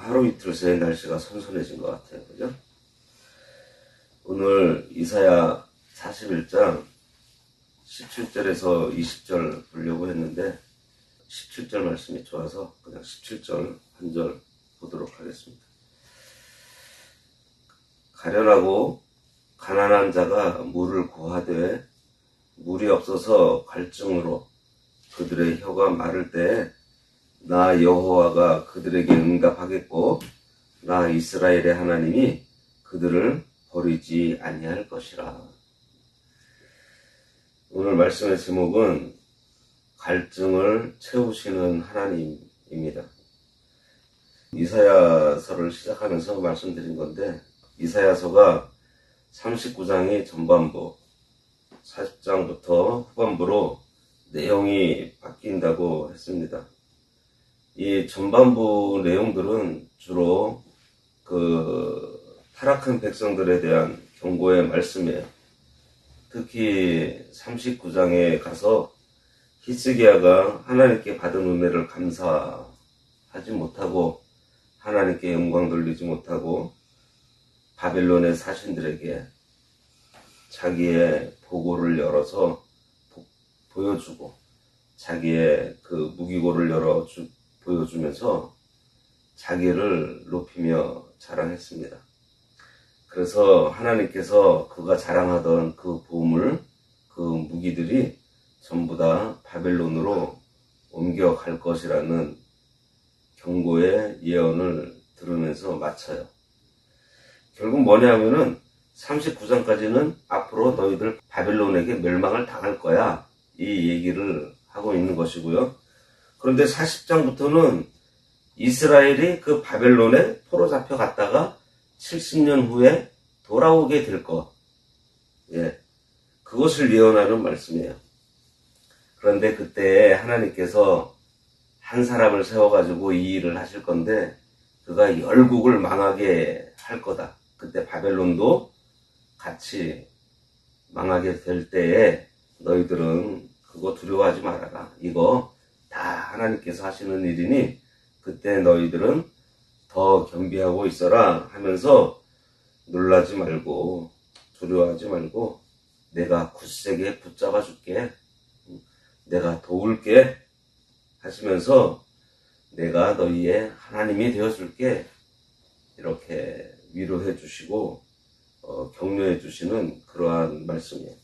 하루 이틀 새에 날씨가 선선해진 것 같아요. 그죠? 오늘 이사야 41장 17절에서 20절 보려고 했는데 17절 말씀이 좋아서 그냥 17절 한 절 보도록 하겠습니다. 가련하고 가난한 자가 물을 구하되 물이 없어서 갈증으로 그들의 혀가 마를 때에 나 여호와가 그들에게 응답하겠고 나 이스라엘의 하나님이 그들을 버리지 아니할 것이라. 오늘 말씀의 제목은 갈증을 채우시는 하나님입니다. 이사야서를 시작하면서 말씀드린 건데 이사야서가 39장이 전반부, 40장부터 후반부로 내용이 바뀐다고 했습니다. 이 전반부 내용들은 주로 타락한 백성들에 대한 경고의 말씀이에요. 특히 39장에 가서 히스기야가 하나님께 받은 은혜를 감사하지 못하고 하나님께 영광 돌리지 못하고 바벨론의 사신들에게 자기의 보고를 열어서 보여주고 자기의 그 무기고를 보여주면서 자기를 높이며 자랑했습니다. 그래서 하나님께서 그가 자랑하던 그 보물, 그 무기들이 전부 다 바벨론으로 옮겨갈 것이라는 경고의 예언을 들으면서 마쳐요. 결국 뭐냐면은 39장까지는 앞으로 너희들 바벨론에게 멸망을 당할 거야, 이 얘기를 하고 있는 것이고요. 그런데 40장부터는 이스라엘이 그 바벨론에 포로 잡혀갔다가 70년 후에 돌아오게 될 것, 그것을 예언하는 말씀이에요. 그런데 그때 하나님께서 한 사람을 세워가지고 이 일을 하실 건데 그가 열국을 망하게 할 거다. 그때 바벨론도 같이 망하게 될 때에 너희들은 그거 두려워하지 말아라. 이거 다 하나님께서 하시는 일이니 그때 너희들은 더 겸비하고 있어라 하면서 놀라지 말고 두려워하지 말고 내가 굳세게 붙잡아 줄게. 내가 도울게 하시면서 내가 너희의 하나님이 되어줄게. 이렇게 위로해 주시고 격려해 주시는 그러한 말씀이에요.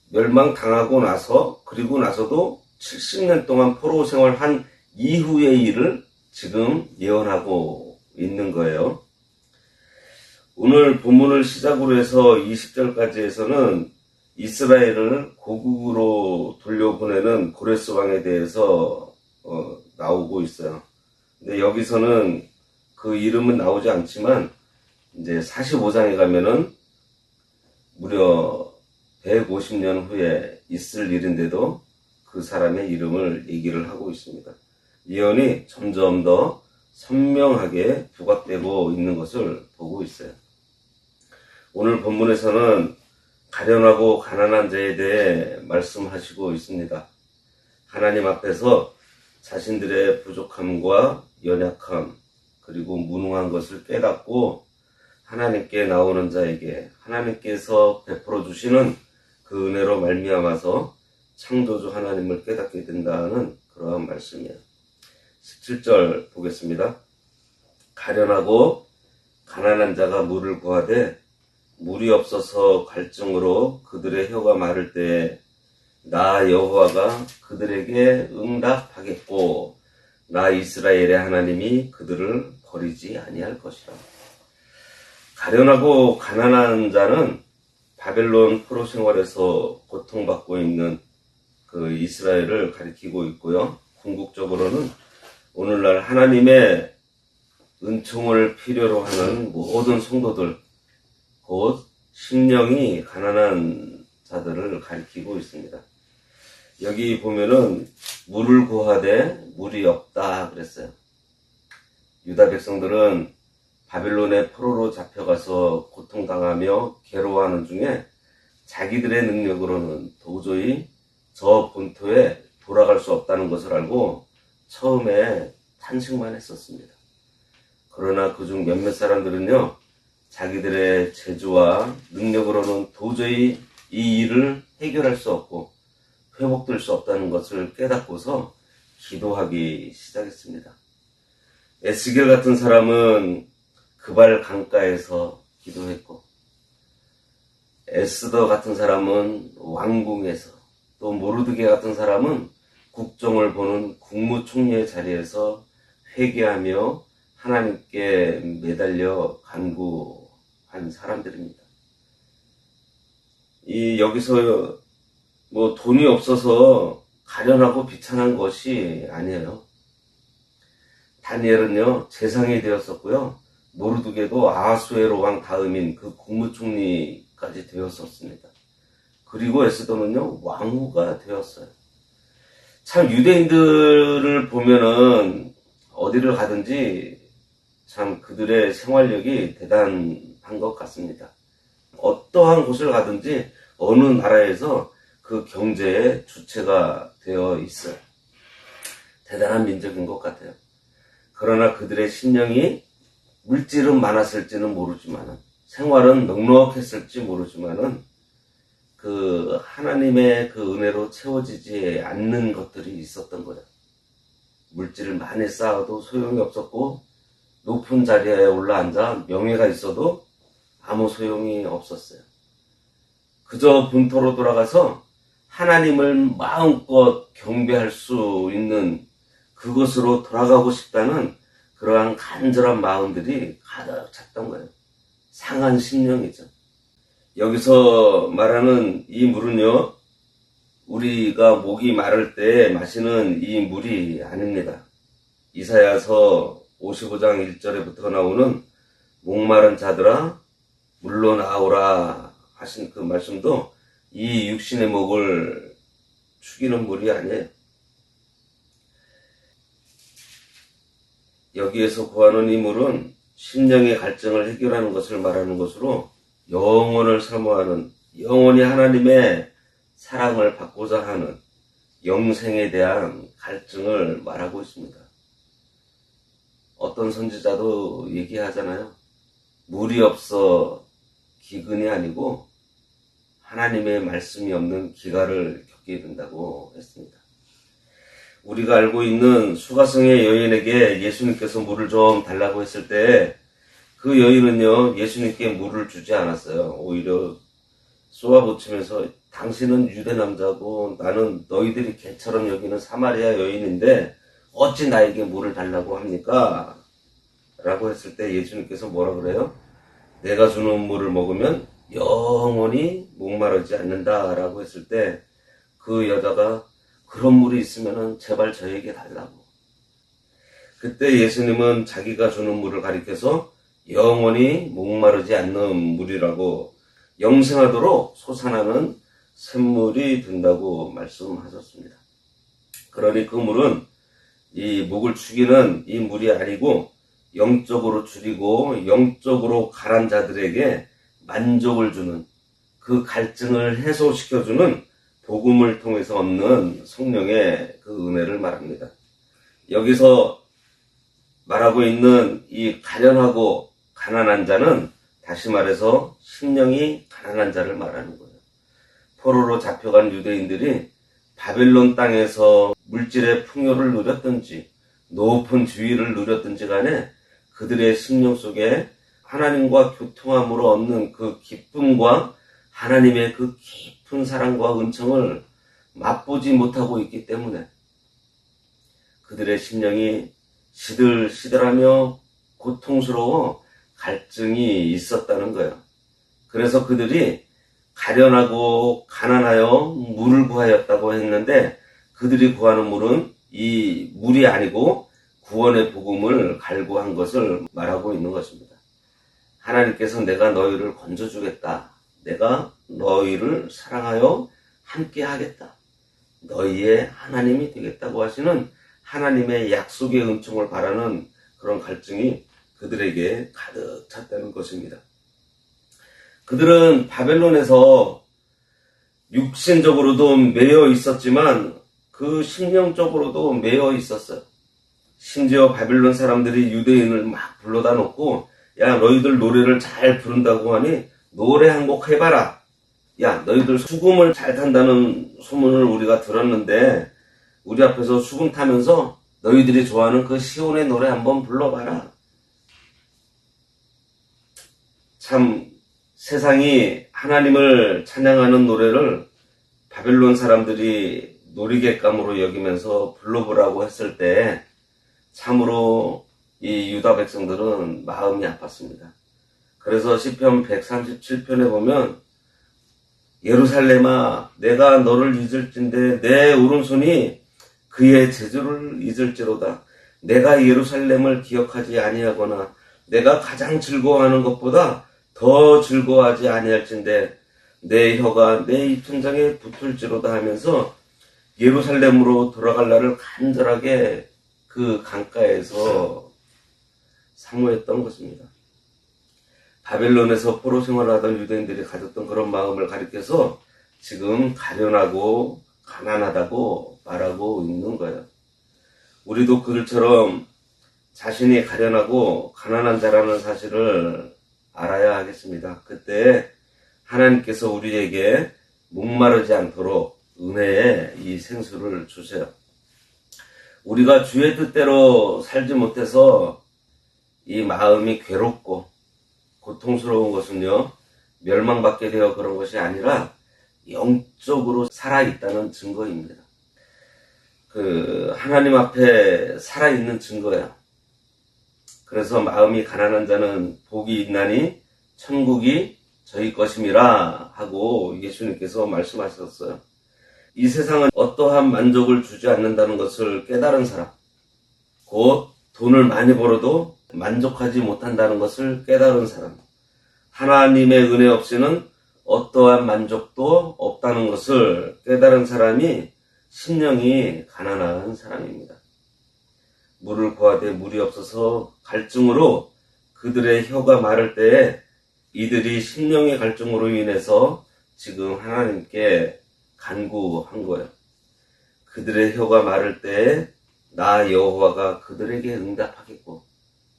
멸망당하고 나서 그리고 나서도 70년 동안 포로 생활한 이후의 일을 지금 예언하고 있는 거예요. 오늘 본문을 시작으로 해서 20절까지에서는 이스라엘을 고국으로 돌려보내는 고레스 왕에 대해서 나오고 있어요. 근데 여기서는 그 이름은 나오지 않지만 이제 45장에 가면은 무려 150년 후에 있을 일인데도 그 사람의 이름을 얘기를 하고 있습니다. 예언이 점점 더 선명하게 부각되고 있는 것을 보고 있어요. 오늘 본문에서는 가련하고 가난한 자에 대해 말씀하시고 있습니다. 하나님 앞에서 자신들의 부족함과 연약함 그리고 무능한 것을 깨닫고 하나님께 나오는 자에게 하나님께서 베풀어 주시는 그 은혜로 말미암아서 창조주 하나님을 깨닫게 된다는 그러한 말씀이에요. 17절 보겠습니다. 가련하고 가난한 자가 물을 구하되 물이 없어서 갈증으로 그들의 혀가 마를 때에 나 여호와가 그들에게 응답하겠고 나 이스라엘의 하나님이 그들을 버리지 아니할 것이라. 가련하고 가난한 자는 바벨론 포로 생활에서 고통받고 있는 그 이스라엘을 가리키고 있고요. 궁극적으로는 오늘날 하나님의 은총을 필요로 하는 모든 성도들, 곧 심령이 가난한 자들을 가리키고 있습니다. 여기 보면은 물을 구하되 물이 없다 그랬어요. 유다 백성들은 바벨론의 포로로 잡혀가서 고통당하며 괴로워하는 중에 자기들의 능력으로는 도저히 저 본토에 돌아갈 수 없다는 것을 알고 처음에 탄식만 했었습니다. 그러나 그중 몇몇 사람들은요, 자기들의 재주와 능력으로는 도저히 이 일을 해결할 수 없고 회복될 수 없다는 것을 깨닫고서 기도하기 시작했습니다. 에스겔 같은 사람은 그발 강가에서 기도했고, 에스더 같은 사람은 왕궁에서, 또 모르드게 같은 사람은 국정을 보는 국무총리의 자리에서 회개하며 하나님께 매달려 간구한 사람들입니다. 여기서 돈이 없어서 가련하고 비천한 것이 아니에요. 다니엘은요, 재상이 되었었고요. 모르드게도 아하수에로 왕 다음인 그 국무총리까지 되었었습니다. 그리고 에스더는요, 왕후가 되었어요. 참 유대인들을 보면은 어디를 가든지 참 그들의 생활력이 대단한 것 같습니다. 어떠한 곳을 가든지 어느 나라에서 그 경제의 주체가 되어 있어요. 대단한 민족인 것 같아요. 그러나 그들의 신령이 물질은 많았을지는 모르지만은, 생활은 넉넉했을지 모르지만은, 그 하나님의 그 은혜로 채워지지 않는 것들이 있었던 거죠. 물질을 많이 쌓아도 소용이 없었고, 높은 자리에 올라앉아 명예가 있어도 아무 소용이 없었어요. 그저 본토로 돌아가서 하나님을 마음껏 경배할 수 있는 그것으로 돌아가고 싶다는 그러한 간절한 마음들이 가득 찼던 거예요. 상한 심령이죠. 여기서 말하는 이 물은요, 우리가 목이 마를 때 마시는 이 물이 아닙니다. 이사야서 55장 1절에부터 나오는 목마른 자들아 물로 나오라 하신 그 말씀도 이 육신의 목을 죽이는 물이 아니에요. 여기에서 구하는 이 물은 심령의 갈증을 해결하는 것을 말하는 것으로 영원을 사모하는, 영원히 하나님의 사랑을 받고자 하는 영생에 대한 갈증을 말하고 있습니다. 어떤 선지자도 얘기하잖아요. 물이 없어 기근이 아니고 하나님의 말씀이 없는 기갈을 겪게 된다고 했습니다. 우리가 알고 있는 수가성의 여인에게 예수님께서 물을 좀 달라고 했을 때 그 여인은요, 예수님께 물을 주지 않았어요. 오히려 쏘아붙이면서 당신은 유대 남자고 나는 너희들이 개처럼 여기는 사마리아 여인인데 어찌 나에게 물을 달라고 합니까? 라고 했을 때 예수님께서 뭐라 그래요? 내가 주는 물을 먹으면 영원히 목마르지 않는다 라고 했을 때 그 여자가 그런 물이 있으면 제발 저에게 달라고. 그때 예수님은 자기가 주는 물을 가리켜서 영원히 목마르지 않는 물이라고, 영생하도록 솟아나는 샘물이 된다고 말씀하셨습니다. 그러니 그 물은 이 목을 죽이는 이 물이 아니고 영적으로 줄이고 영적으로 가란 자들에게 만족을 주는, 그 갈증을 해소시켜주는 복음을 통해서 얻는 성령의 그 은혜를 말합니다. 여기서 말하고 있는 이 가련하고 가난한 자는 다시 말해서 심령이 가난한 자를 말하는 거예요. 포로로 잡혀간 유대인들이 바벨론 땅에서 물질의 풍요를 누렸든지 높은 지위를 누렸든지 간에 그들의 심령 속에 하나님과 교통함으로 얻는 그 기쁨과 하나님의 그 깊은 사랑과 은총을 맛보지 못하고 있기 때문에 그들의 심령이 시들시들하며 고통스러워 갈증이 있었다는 거예요. 그래서 그들이 가련하고 가난하여 물을 구하였다고 했는데 그들이 구하는 물은 이 물이 아니고 구원의 복음을 갈구한 것을 말하고 있는 것입니다. 하나님께서 내가 너희를 건져주겠다. 내가 너희를 사랑하여 함께 하겠다. 너희의 하나님이 되겠다고 하시는 하나님의 약속의 은총을 바라는 그런 갈증이 그들에게 가득 찼다는 것입니다. 그들은 바벨론에서 육신적으로도 매여 있었지만 그 심령적으로도 매여 있었어요. 심지어 바빌론 사람들이 유대인을 막 불러다 놓고, 야, 너희들 노래를 잘 부른다고 하니 노래 한 곡 해봐라. 야, 너희들 수금을 잘 탄다는 소문을 우리가 들었는데 우리 앞에서 수금 타면서 너희들이 좋아하는 그 시온의 노래 한번 불러봐라. 참 세상이 하나님을 찬양하는 노래를 바벨론 사람들이 놀이객감으로 여기면서 불러보라고 했을 때 참으로 이 유다 백성들은 마음이 아팠습니다. 그래서 시편 137편에 보면 예루살렘아 내가 너를 잊을진대 내 오른손이 그의 제주를 잊을지로다. 내가 예루살렘을 기억하지 아니하거나 내가 가장 즐거워하는 것보다 더 즐거워하지 아니할진대 내 혀가 내 입천장에 붙을지로다 하면서 예루살렘으로 돌아갈 날을 간절하게 그 강가에서 사모했던 것입니다. 바벨론에서 포로 생활하던 유대인들이 가졌던 그런 마음을 가리켜서 지금 가련하고 가난하다고 말하고 있는 거예요. 우리도 그들처럼 자신이 가련하고 가난한 자라는 사실을 알아야 하겠습니다. 그때 하나님께서 우리에게 목마르지 않도록 은혜의 이 생수를 주세요. 우리가 주의 뜻대로 살지 못해서 이 마음이 괴롭고 고통스러운 것은요, 멸망받게 되어 그런 것이 아니라 영적으로 살아있다는 증거입니다. 하나님 앞에 살아있는 증거예요. 그래서 마음이 가난한 자는 복이 있나니 천국이 저희 것임이라 하고 예수님께서 말씀하셨어요. 이 세상은 어떠한 만족을 주지 않는다는 것을 깨달은 사람, 곧 돈을 많이 벌어도 만족하지 못한다는 것을 깨달은 사람, 하나님의 은혜 없이는 어떠한 만족도 없다는 것을 깨달은 사람이 심령이 가난한 사람입니다. 물을 구하되 물이 없어서 갈증으로 그들의 혀가 마를 때에 이들이 심령의 갈증으로 인해서 지금 하나님께 간구한 거예요. 그들의 혀가 마를 때에 나 여호와가 그들에게 응답하겠고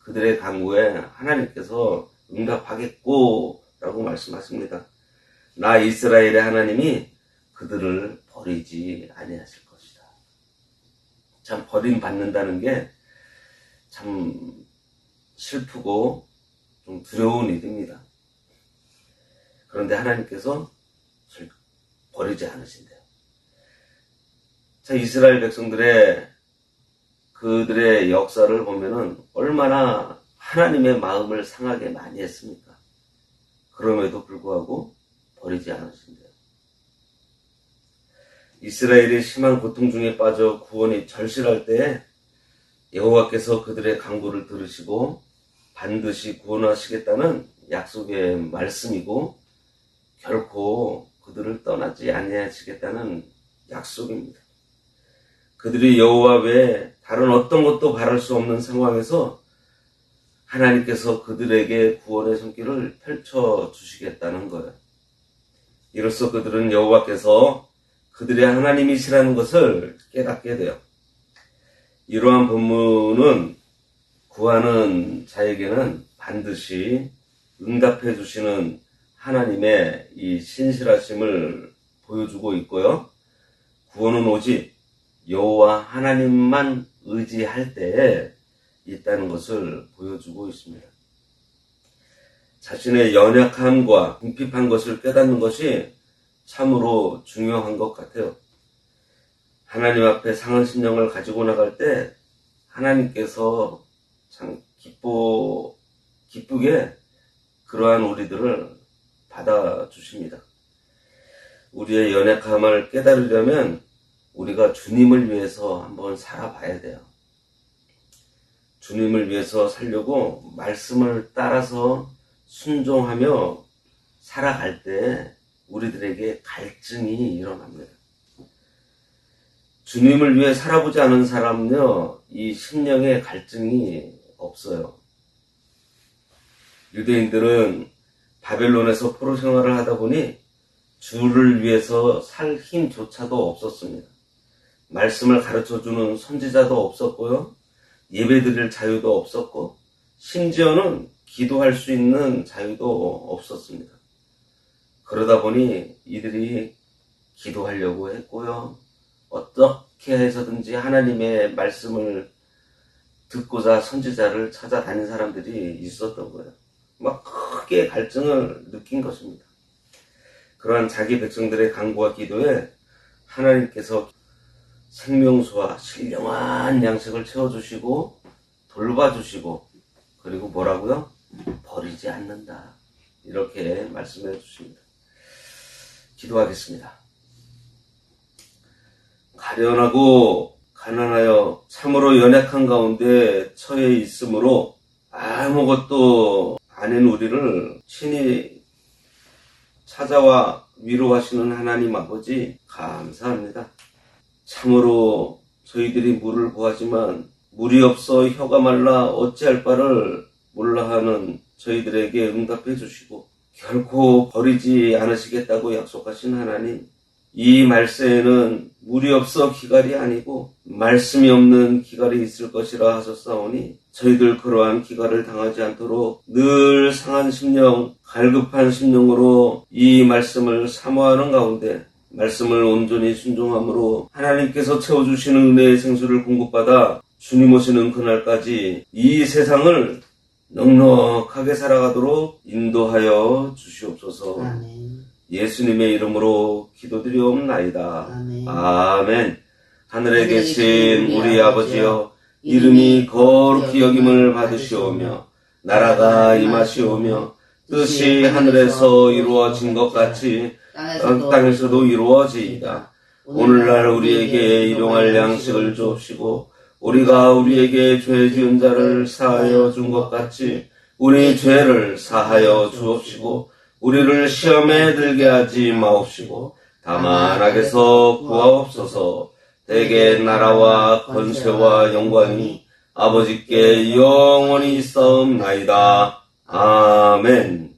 그들의 간구에 하나님께서 응답하겠고 라고 말씀하십니다. 나 이스라엘의 하나님이 그들을 버리지 아니하실 것이다. 참 버림받는다는 게 참 슬프고 좀 두려운 일입니다. 그런데 하나님께서 버리지 않으신대요. 자, 이스라엘 백성들의 그들의 역사를 보면은 얼마나 하나님의 마음을 상하게 많이 했습니까? 그럼에도 불구하고 버리지 않으신대요. 이스라엘이 심한 고통 중에 빠져 구원이 절실할 때에 여호와께서 그들의 간구를 들으시고 반드시 구원하시겠다는 약속의 말씀이고 결코 그들을 떠나지 아니하시겠다는 약속입니다. 그들이 여호와 외에 다른 어떤 것도 바랄 수 없는 상황에서 하나님께서 그들에게 구원의 손길을 펼쳐 주시겠다는 거예요. 이로써 그들은 여호와께서 그들의 하나님이시라는 것을 깨닫게 돼요. 이러한 본문은 구하는 자에게는 반드시 응답해 주시는 하나님의 이 신실하심을 보여주고 있고요. 구원은 오직 여호와 하나님만 의지할 때에 있다는 것을 보여주고 있습니다. 자신의 연약함과 궁핍한 것을 깨닫는 것이 참으로 중요한 것 같아요. 하나님 앞에 상한 심령을 가지고 나갈 때 하나님께서 참 기쁘게 그러한 우리들을 받아주십니다. 우리의 연약함을 깨달으려면 우리가 주님을 위해서 한번 살아봐야 돼요. 주님을 위해서 살려고 말씀을 따라서 순종하며 살아갈 때 우리들에게 갈증이 일어납니다. 주님을 위해 살아보지 않은 사람은요, 이 심령에 갈증이 없어요. 유대인들은 바벨론에서 포로 생활을 하다 보니 주를 위해서 살 힘조차도 없었습니다. 말씀을 가르쳐주는 선지자도 없었고요. 예배드릴 자유도 없었고 심지어는 기도할 수 있는 자유도 없었습니다. 그러다 보니 이들이 기도하려고 했고요. 어떻게 해서든지 하나님의 말씀을 듣고자 선지자를 찾아다닌 사람들이 있었던 거예요. 막 크게 갈증을 느낀 것입니다. 그러한 자기 백성들의 간구와 기도에 하나님께서 생명수와 신령한 양식을 채워주시고 돌봐주시고 그리고 뭐라고요? 버리지 않는다. 이렇게 말씀해 주십니다. 기도하겠습니다. 가련하고 가난하여 참으로 연약한 가운데 처해 있으므로 아무것도 아닌 우리를 친히 찾아와 위로하시는 하나님 아버지 감사합니다. 참으로 저희들이 물을 구하지만 물이 없어 혀가 말라 어찌할 바를 몰라 하는 저희들에게 응답해 주시고 결코 버리지 않으시겠다고 약속하신 하나님, 이 말세에는 물이 없어 기갈이 아니고 말씀이 없는 기갈이 있을 것이라 하셨사오니 저희들 그러한 기갈을 당하지 않도록 늘 상한 심령, 갈급한 심령으로 이 말씀을 사모하는 가운데 말씀을 온전히 순종함으로 하나님께서 채워주시는 은혜의 생수를 공급받아 주님 오시는 그날까지 이 세상을 넉넉하게 살아가도록 인도하여 주시옵소서. 아멘. 예수님의 이름으로 기도드리옵나이다. 아멘. 아멘. 하늘에 하늘에 계신 계신 우리 아버지여, 이름이 거룩히 여김을 받으시오며 나라가 임하시오며 뜻이 하늘에서 이루어진 것 같이 땅에서도 이루어지이다. 오늘날 우리에게 일용할 양식을 주옵시고 우리가 우리에게 죄 지은 자를 사하여 준 것 같이 우리 죄를 사하여 주옵시고 우리를 시험에 들게 하지 마옵시고 다만 악에서 구하옵소서. 대개 나라와 권세와 영광이 아버지께 영원히 있사옵나이다. 아멘.